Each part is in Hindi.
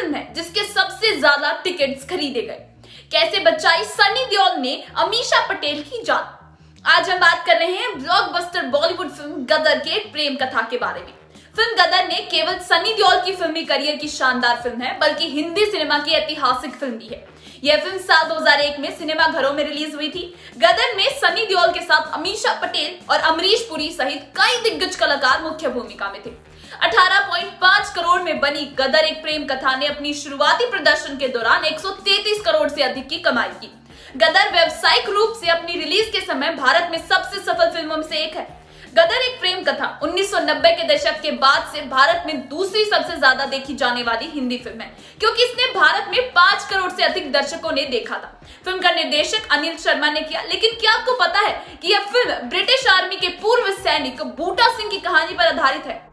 फिल्म है जिसके सबसे ज्यादा टिकट्स खरीदे गए? कैसे बचाई सनी देओल ने अमीषा पटेल की जान? आज हम बात कर रहे हैं ब्लॉकबस्टर बॉलीवुड फिल्म गदर के एक प्रेम कथा के बारे में। फिल्म गदर ने केवल सनी देओल की फिल्मी करियर की शानदार फिल्म है, बल्कि हिंदी सिनेमा की ऐतिहासिक फिल्म भी है। यह फिल्म साल 2001 में सिनेमा घरों में रिलीज हुई थी। गदर में सनी देओल के साथ अमीषा पटेल और अमरीश पुरी सहित कई दिग्गज कलाकार मुख्य भूमिका में थे। 18.5 करोड़ में बनी गदर एक प्रेम कथा ने अपनी शुरुआती प्रदर्शन के दौरान 133 करोड़ से अधिक की कमाई की। गदर व्यावसायिक रूप से अपनी रिलीज के समय भारत में सबसे सफल फिल्मों में से एक है। गदर एक प्रेम कथा 1990 के दशक के बाद से भारत में दूसरी सबसे ज्यादा देखी जाने वाली हिंदी फिल्म है, क्योंकि इसने भारत में 5 करोड़ से अधिक दर्शकों ने देखा था। फिल्म का निर्देशक अनिल शर्मा ने किया, लेकिन क्या आपको पता है कि यह फिल्म ब्रिटिश आर्मी के पूर्व सैनिक बूटा सिंह की कहानी पर आधारित है।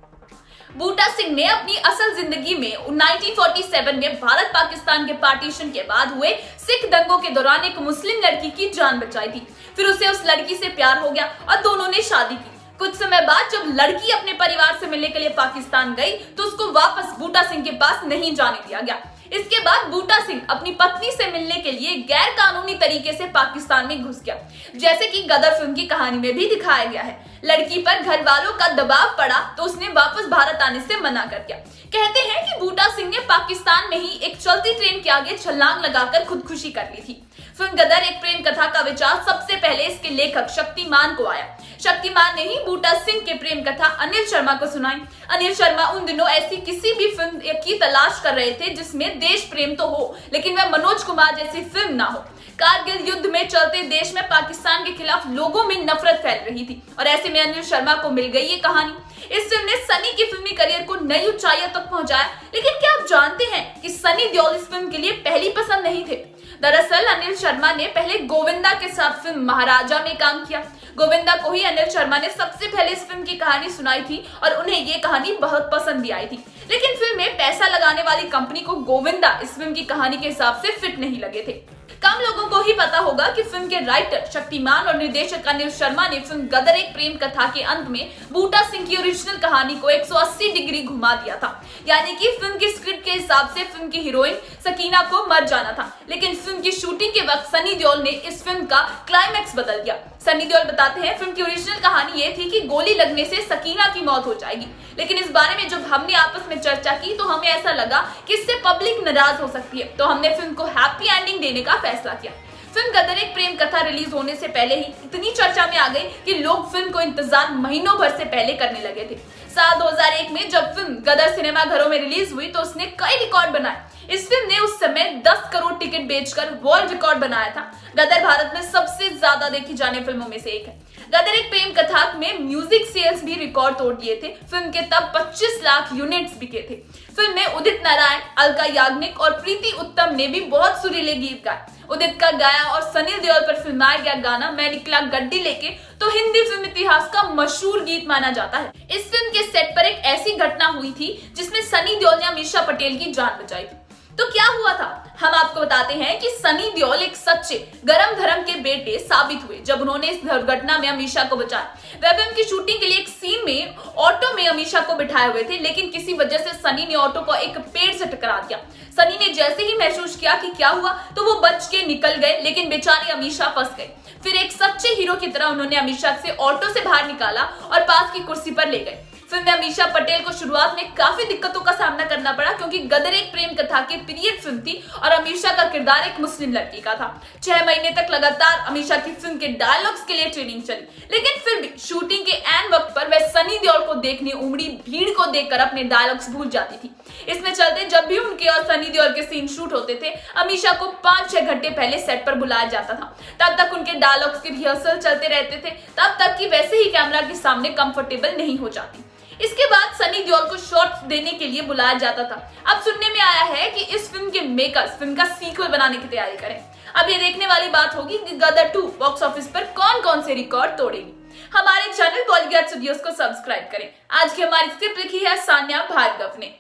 बूटा सिंह ने अपनी असल जिंदगी में 1947 में भारत पाकिस्तान के पार्टीशन के बाद हुए सिख दंगों के दौरान एक मुस्लिम लड़की की जान बचाई थी। फिर उसे उस लड़की से प्यार हो गया और दोनों ने शादी की। कुछ समय बाद जब लड़की अपने परिवार से मिलने के लिए पाकिस्तान गई तो उसको वापस बूटा सिंह के पास नहीं जाने दिया गया। इसके बाद बूटा सिंह अपनी पत्नी से मिलने के लिए गैर कानूनी तरीके से पाकिस्तान में घुस गया, जैसे कि गदर फिल्म की कहानी में भी दिखाया गया है। लड़की पर घर वालों का दबाव पड़ा तो उसने वापस भारत आने से मना कर दिया। कहते हैं कि बूटा सिंह ने पाकिस्तान में ही एक चलती ट्रेन के आगे छलांग लगाकर खुदकुशी कर ली थी। फिल्म गदर एक प्रेम कथा का विचार सबसे पहले इसके लेखक शक्तिमान को आया। शक्तिमान ने ही बूटा सिंह के प्रेम कथा अनिल शर्मा को सुनाई। अनिल शर्मा उन दिनों ऐसी किसी भी फिल्म की तलाश कर रहे थे जिसमें देश प्रेम तो हो, लेकिन वह मनोज कुमार जैसी फिल्म ना हो। कारगिल युद्ध में चलते देश में पाकिस्तान के खिलाफ लोगों में नफरत फैल रही थी और ऐसे में अनिल शर्मा को मिल गई ये कहानी। इस फिल्म ने सनी की फिल्मी करियर को नई ऊंचाइयों तक पहुंचाया। लेकिन क्या आप जानते हैं कि सनी देओल इस फिल्म के लिए पहली पसंद नहीं थे? दरअसल अनिल शर्मा ने पहले गोविंदा के साथ फिल्म महाराजा में काम किया। गोविंदा को ही अनिल शर्मा ने सबसे पहले इस फिल्म की कहानी सुनाई थी और उन्हें ये कहानी बहुत पसंद भी आई थी। लेकिन फिल्म में पैसा लगाने वाली कंपनी को गोविंदा इस फिल्म की कहानी के हिसाब से फिट नहीं लगे थे। कम लोगों को ही पता होगा कि फिल्म के राइटर शक्तिमान और निर्देशक अनिल शर्मा ने फिल्म गदर एक प्रेम कथा के अंत में बूटा सिंह की ओरिजिनल कहानी को 180 डिग्री घुमा दिया था। यानी कि फिल्म की स्क्रिप्ट के हिसाब से फिल्म की हीरोइन सकीना को मर जाना था, लेकिन फिल्म की शूटिंग के वक्त सनी देओल ने इस फिल्म का क्लाइमैक्स बदल दिया। सनी देओल बताते हैं, फिल्म की ओरिजिनल कहानी ये थी कि गोली लगने से सकीना की मौत हो जाएगी, लेकिन इस बारे में जब हमने आपस में चर्चा की तो हमें ऐसा लगा कि इससे पब्लिक नाराज हो सकती है, तो हमने फिल्म को हैप्पी एंडिंग देने का फैसला किया। फिल्म गदर एक प्रेम कथा रिलीज होने से पहले ही इतनी चर्चा में आ गई कि लोग फिल्म को इंतजार महीनों भर से पहले करने लगे थे। साल 2001 में जब फिल्म गदर सिनेमा घरों में रिलीज हुई तो उसने कई रिकॉर्ड बनाए। इस फिल्म ने उस समय 10 करोड़ टिकट बेचकर वर्ल्ड रिकॉर्ड बनाया था। गदर भारत में सबसे ज्यादा देखी जाने फिल्मों में से एक है। गदर एक प्रेम कथा में म्यूजिक सेल्स भी रिकॉर्ड तोड़ दिए थे। फिल्म के तब 25 लाख यूनिट्स बिके थे। फिल्म में उदित नारायण, अलका याग्निक और प्रीति उत्तम ने भी बहुत सुरीले गीत गाए। उदित का गाया और सनी देओल पर फिल्माया गया गाना मैं निकला गड्डी लेके तो हिंदी फिल्म इतिहास का मशहूर गीत माना जाता है। इस फिल्म के सेट पर एक ऐसी घटना हुई थी जिसमें सनी देओल ने अमीषा पटेल की जान बचाई थी। तो क्या हुआ था, हम आपको बताते हैं कि सनी देओल एक सच्चे गरम धर्म के बेटे साबित हुए जब उन्होंने इस दुर्घटना में अमीषा को बचाया। वह फिल्म की शूटिंग के लिए एक सीन में ऑटो में अमीषा को बिठाए हुए थे, लेकिन किसी वजह से सनी ने ऑटो को एक पेड़ से टकरा दिया। सनी ने जैसे ही महसूस किया कि क्या हुआ तो वो बच के निकल गए, लेकिन बेचारी अमीषा फंस गई। फिर एक सच्चे हीरो की तरह उन्होंने अमीषा से ऑटो से बाहर निकाला और पास की कुर्सी पर ले गए। फिल्म में अमीषा पटेल को शुरुआत में काफी दिक्कतों का सामना करना पड़ा, क्योंकि गदर एक प्रेम कथा की पीरियड फिल्म थी और अमीषा का किरदार एक मुस्लिम लड़की का था। 6 महीने तक लगातार अमीषा की फिल्म के डायलॉग्स के लिए ट्रेनिंग चली, लेकिन फिर भी शूटिंग के एंड वक्त पर वह सनी देओल को देखने उमड़ी भीड़ को देखकर अपने डायलॉग्स भूल जाती थी। इसमें चलते जब भी उनके और सनी देओल के सीन शूट होते थे, अमीषा को 5-6 घंटे पहले सेट पर बुलाया जाता था। तब तक उनके डायलॉग्स के रिहर्सल चलते रहते थे, तब तक कि वैसे ही कैमरा के सामने कंफर्टेबल नहीं हो जाती। इसके बाद सनी देओल को शॉट्स देने के लिए बुलाया जाता था। अब सुनने में आया है कि इस फिल्म के मेकर्स फिल्म का सीक्वल बनाने की तैयारी करें। अब ये देखने वाली बात होगी कि गदर 2 बॉक्स ऑफिस पर कौन कौन से रिकॉर्ड तोड़ेगी। हमारे चैनल बॉलीवुड स्टूडियोज को सब्सक्राइब करें। आज की हमारी स्क्रिप्ट लिखी है सान्या भार्गव ने।